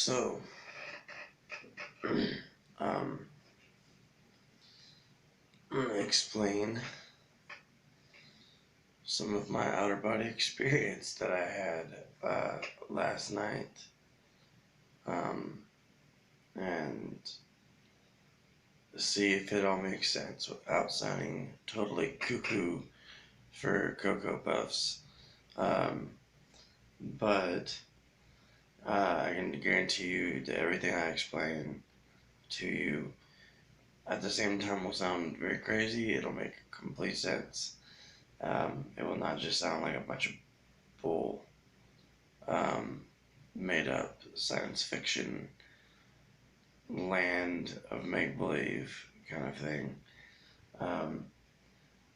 So, um, I'm gonna explain some of my outer body experience that I had last night, um, and see if it all makes sense without sounding totally cuckoo for Cocoa Puffs. Um, but I can guarantee you that everything I explain to you at the same time will sound very crazy. It'll make complete sense. It will not just sound like a bunch of bull, um, made up science fiction land of make believe kind of thing. Um,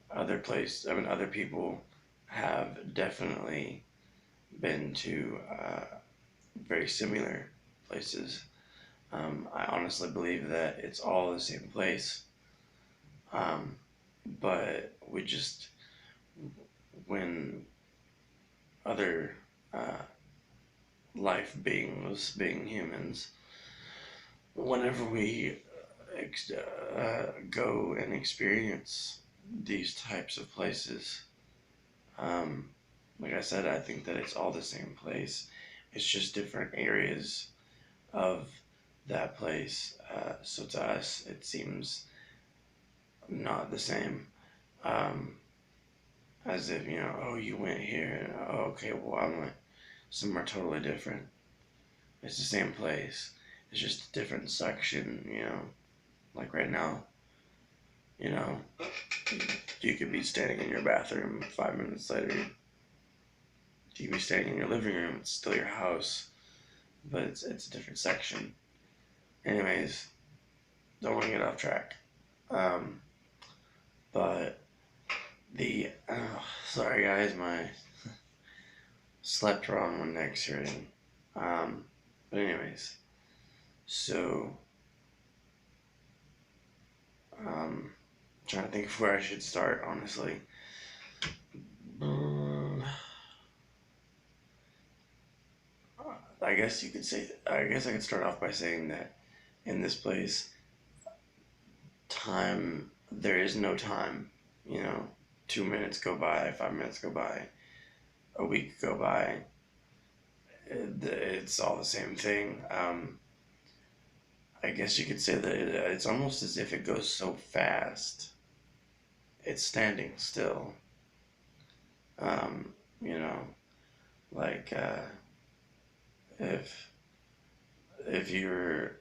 other people have definitely been to very similar places. I honestly believe that it's all the same place, um, but when other uh, life beings, being humans, whenever we go and experience these types of places, um, like I said, I think that it's all the same place. It's just different areas of that place. So to us, it seems not the same. Um, as if, oh, you went here, and oh, okay, well, I went somewhere totally different. It's the same place. It's just a different section. Like right now, you know, you could be standing in your bathroom 5 minutes later. You could be standing in your living room. It's still your house, but it's a different section. Anyways, don't want to get off track. Um, but sorry guys, my slept wrong when next hearing. But anyways, so trying to think of where I should start, honestly. I guess you could say, I guess I could start off by saying that in this place, there is no time. You know, 2 minutes go by, 5 minutes go by, a week go by. It's all the same thing. I guess you could say that it's almost as if it goes so fast. It's standing still. Um, you know, like if you're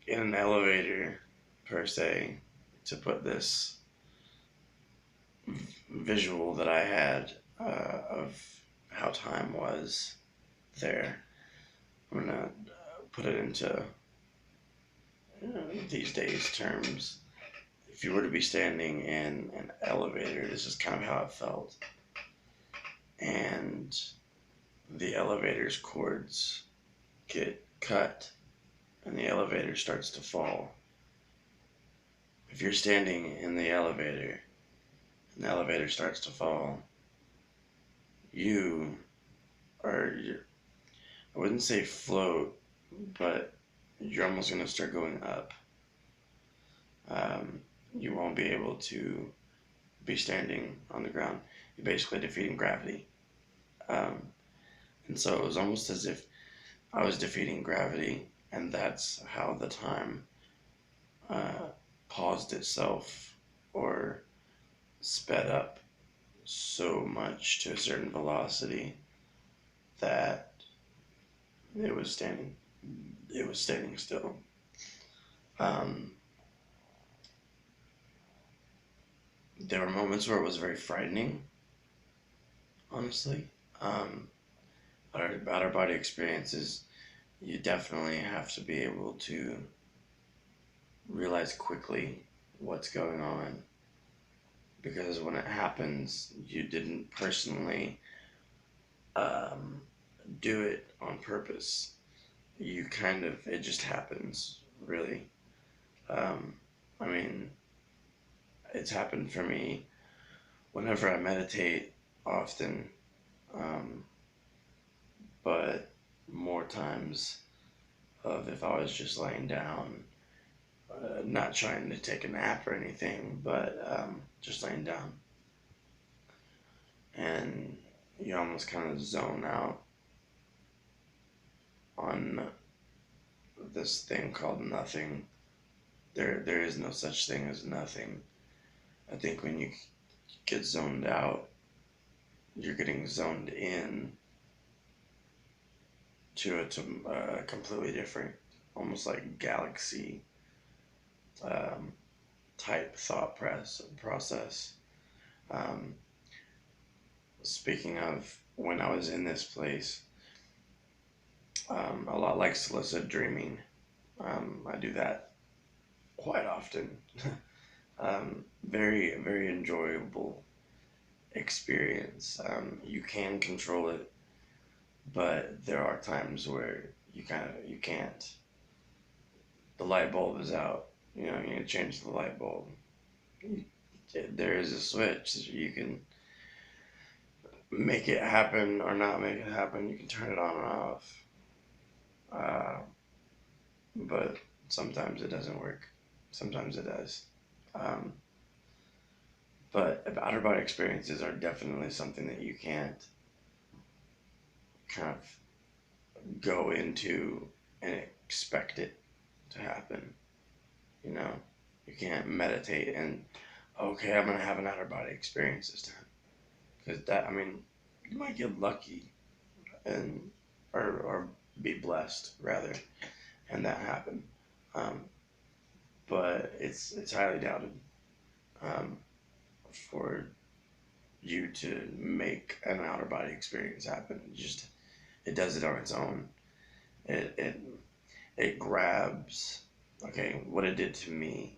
in an elevator per se, to put this visual that I had of how time was there, I'm gonna put it into these days terms. If you were to be standing in an elevator, this is kind of how it felt, and the elevator's cords get cut and the elevator starts to fall. If you're standing in the elevator and the elevator starts to fall, you are, I wouldn't say float, but you're almost going to start going up. You won't be able to be standing on the ground. You're basically defeating gravity. Um, and so it was almost as if I was defeating gravity, and that's how the time uh, paused itself or sped up so much to a certain velocity that it was standing still. Um, there were moments where it was very frightening, honestly. Um, outer body experiences, you definitely have to be able to realize quickly what's going on, because when it happens, you didn't personally um, do it on purpose. It just happens, really. Um, I mean, it's happened for me whenever I meditate often, um, but more more times of if I was just laying down, not trying to take a nap or anything, but just laying down, and you almost kind of zone out on this thing called nothing. There is no such thing as nothing. I think when you get zoned out, you're getting zoned in to a completely different, almost like galaxy um, type process. Um, Speaking of when I was in this place, a lot like lucid dreaming. I do that quite often. Very, very enjoyable experience. You can control it, but there are times where you can't. The light bulb is out. You know, you need to change the light bulb. You, there is a switch that you can make it happen or not make it happen. You can turn it on and off. Uh, but sometimes it doesn't work. Sometimes it does. Um, but outer body experiences are definitely something that you can't kind of go into and expect it to happen. You know, you can't meditate and okay, I'm gonna have an outer body experience this time because that I mean, you might get lucky and or be blessed rather, and that happen. Um, but it's highly doubted um, for you to make an outer body experience happen. It does it on its own. It it it grabs. Okay, what it did to me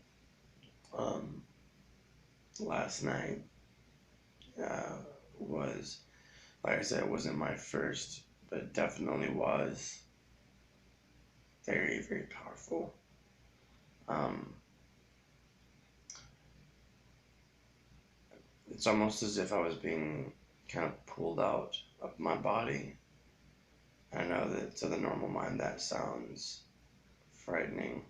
um, last night uh, was, like I said, it wasn't my first, but it definitely was very, very powerful. Um, it's almost as if I was being kind of pulled out of my body. I know that to the normal mind that sounds frightening.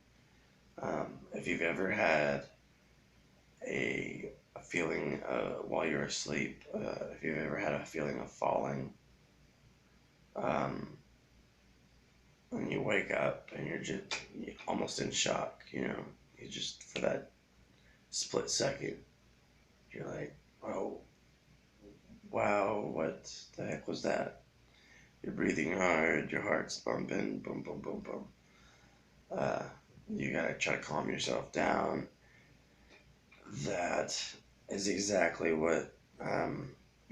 If you've ever had a feeling while you're asleep, if you've ever had a feeling of falling, um, and you wake up and you're almost in shock, you know, you just for that split second, you're like, oh, wow, what the heck was that? You're breathing hard, your heart's bumping, boom, boom, boom, boom. Uh, you gotta try to calm yourself down. That is exactly what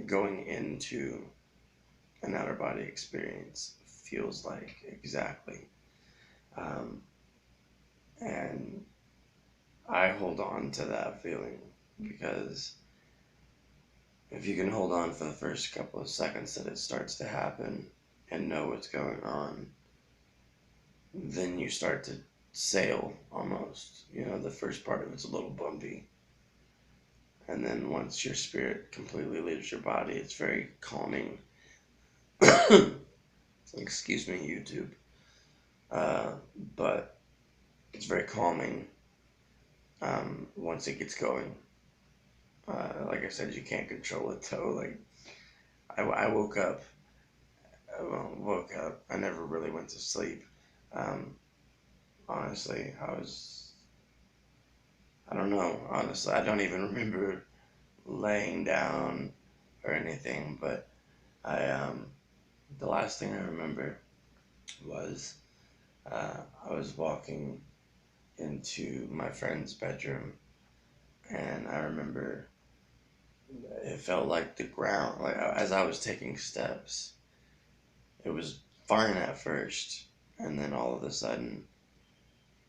going into an outer body experience feels like, exactly. Um, and I hold on to that feeling because if you can hold on for the first couple of seconds that it starts to happen and know what's going on, then you start to sail almost. You know, the first part of it's a little bumpy. And then once your spirit completely leaves your body, it's very calming. Excuse me, YouTube. Uh, but it's very calming once it gets going. Like I said, you can't control it though. Like I woke up, woke up. I never really went to sleep. Um, Honestly, I don't know. Honestly, I don't even remember laying down or anything. But the last thing I remember was I was walking into my friend's bedroom, and I remember it felt like the ground, like as I was taking steps, it was fine at first, and then all of a sudden,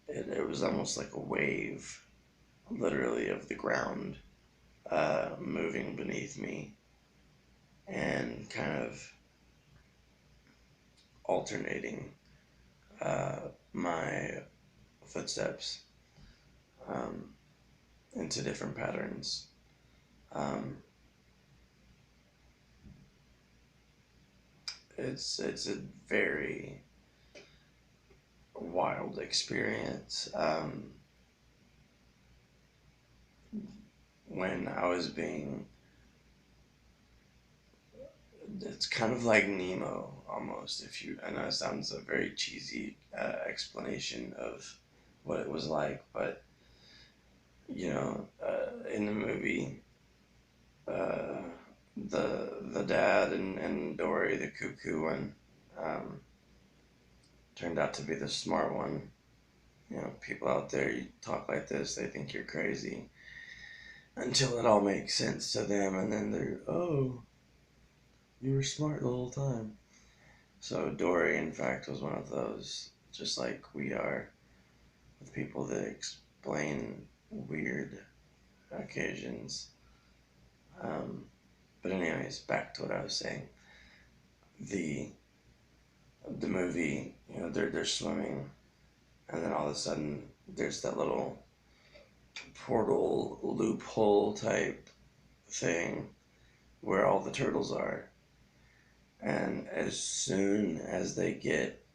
it was almost like a wave, literally, of the ground moving beneath me and kind of alternating my footsteps um, into different patterns. Um, it's a very wild experience. When I was being, it's kind of like Nemo almost. If you, I know it sounds a very cheesy explanation of what it was like, but in the movie, uh, the dad and Dory, the cuckoo one, um, turned out to be the smart one. People out there, you talk like this, they think you're crazy until it all makes sense to them, and then they're, oh, you were smart the whole time. So Dory, in fact, was one of those, just like we are with people that explain weird occasions. Um, but anyways, back to what I was saying. The the movie, they're swimming, and then all of a sudden there's that little portal loophole type thing where all the turtles are. And as soon as they get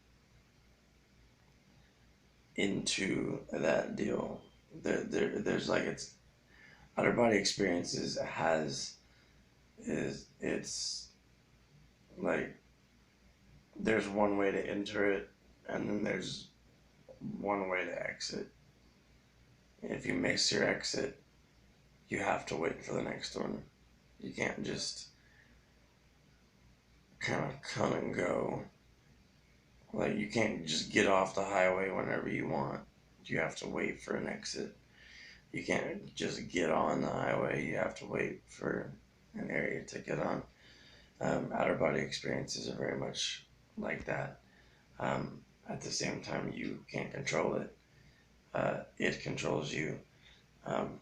into that deal, there's like it's outer body experiences has is it's like there's one way to enter it, and then there's one way to exit. And if you miss your exit, you have to wait for the next one. You can't just kind of come and go. Like, you can't just get off the highway whenever you want. You have to wait for an exit. You can't just get on the highway. You have to wait for an area to get on. Outer body experiences are very much like that. At the same time, you can't control it. It controls you. Um,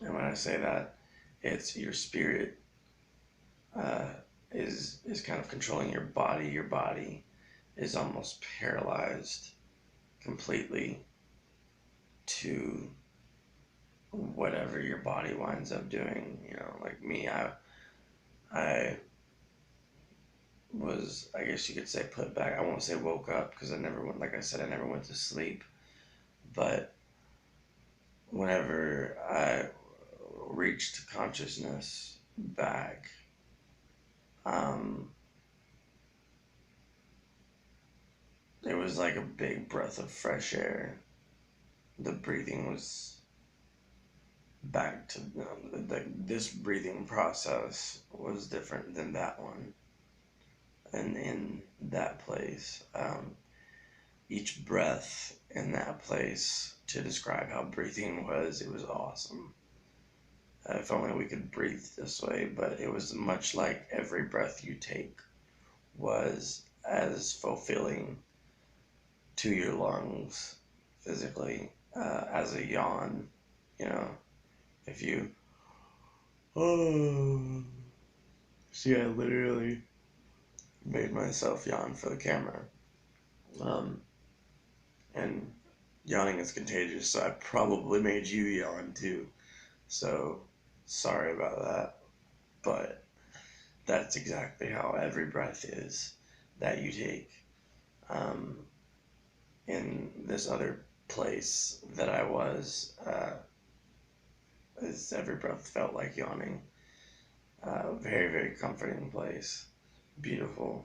and when I say that, it's your spirit uh, is kind of controlling your body. Your body is almost paralyzed completely to whatever your body winds up doing. Like me, I was, I guess you could say, put back. I won't say woke up because I never went. Like I said, I never went to sleep. But whenever I reached consciousness back, um, it was like a big breath of fresh air. The breathing was back to this breathing process was different than that one. And in that place, each breath in that place, to describe how breathing was, it was awesome. If only we could breathe this way, but it was much like every breath you take was as fulfilling to your lungs physically as a yawn. You know, if you, oh, see, I literally made myself yawn for the camera. Um, and yawning is contagious, so I probably made you yawn too. So sorry about that, but that's exactly how every breath is that you take. Um, in this other place that I was, every breath felt like yawning. Very, very comforting place. Beautiful.